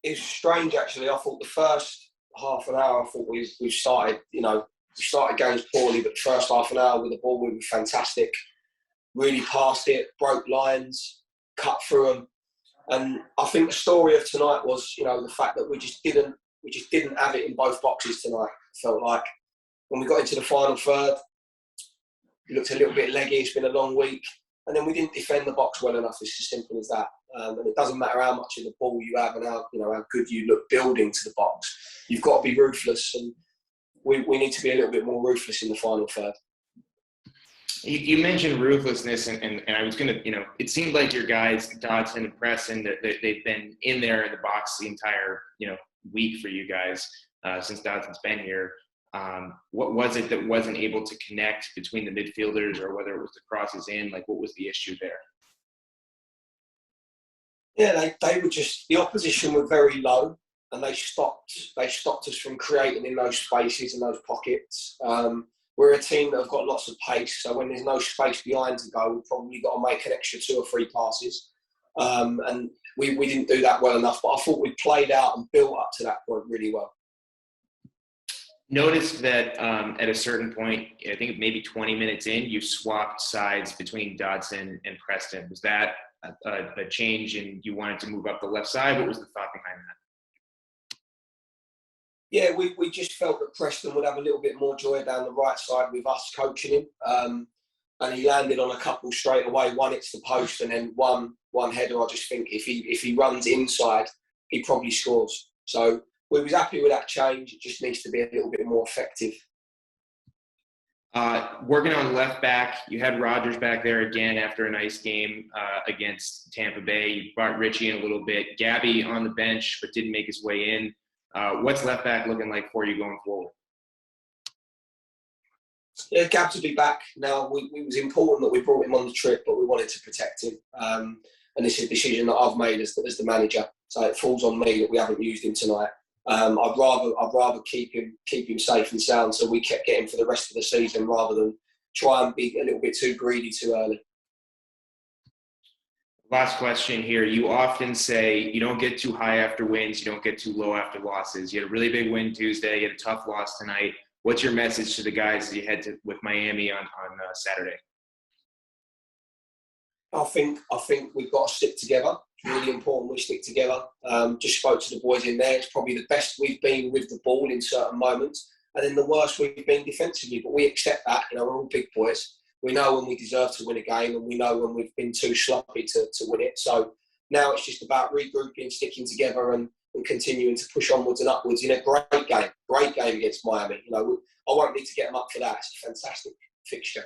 It's strange, actually. I thought the first half an hour, I thought we started, we started games poorly, but the first half an hour with the ball, we were fantastic. Really passed it, broke lines, cut through them. And I think the story of tonight was, the fact that we just didn't have it in both boxes tonight. It felt like when we got into the final third, it looked a little bit leggy. It's been a long week. And then we didn't defend the box well enough. It's as simple as that. And it doesn't matter how much of the ball you have and how good you look building to the box. You've got to be ruthless, and we need to be a little bit more ruthless in the final third. You mentioned ruthlessness, and I was going to, it seemed like your guys, Dodson and Preston, that they've been in there in the box the entire, week for you guys since Dodson's been here. What was it that wasn't able to connect between the midfielders, or whether it was the crosses in? Like, what was the issue there? Yeah, they were just, the opposition were very low, and they stopped us from creating in those spaces and those pockets. We're a team that have got lots of pace, so when there's no space behind to go, we've probably got to make an extra 2 or 3 passes. And we didn't do that well enough, but I thought we played out and built up to that point really well. Noticed that at a certain point, I think maybe 20 minutes in, you swapped sides between Dodson and Preston. Was that a change and you wanted to move up the left side? What was the thought behind that? Yeah, we just felt that Preston would have a little bit more joy down the right side with us coaching him. And he landed on a couple straight away. One hits the post, and then one header. I just think if he runs inside, he probably scores. So we was happy with that change. It just needs to be a little bit more effective. Working on left back, you had Rogers back there again after a nice game against Tampa Bay. You brought Richie in a little bit. Gabby on the bench, but didn't make his way in. What's left back looking like for you going forward? Yeah, Gab to be back now. It was important that we brought him on the trip, but we wanted to protect him. And this is a decision that I've made as the manager. So it falls on me that we haven't used him tonight. I'd rather keep him safe and sound, so we kept getting for the rest of the season rather than try and be a little bit too greedy too early. Last question here. You often say you don't get too high after wins, you don't get too low after losses. You had a really big win Tuesday, you had a tough loss tonight. What's your message to the guys as you head with Miami on Saturday? I think we've got to stick together. It's really important we stick together. Just spoke to the boys in there. It's probably the best we've been with the ball in certain moments, and then the worst we've been defensively. But we accept that. We're all big boys. We know when we deserve to win a game, and we know when we've been too sloppy to win it. So now it's just about regrouping, sticking together, and continuing to push onwards and upwards in a great game against Miami. I won't need to get them up for that. It's a fantastic fixture.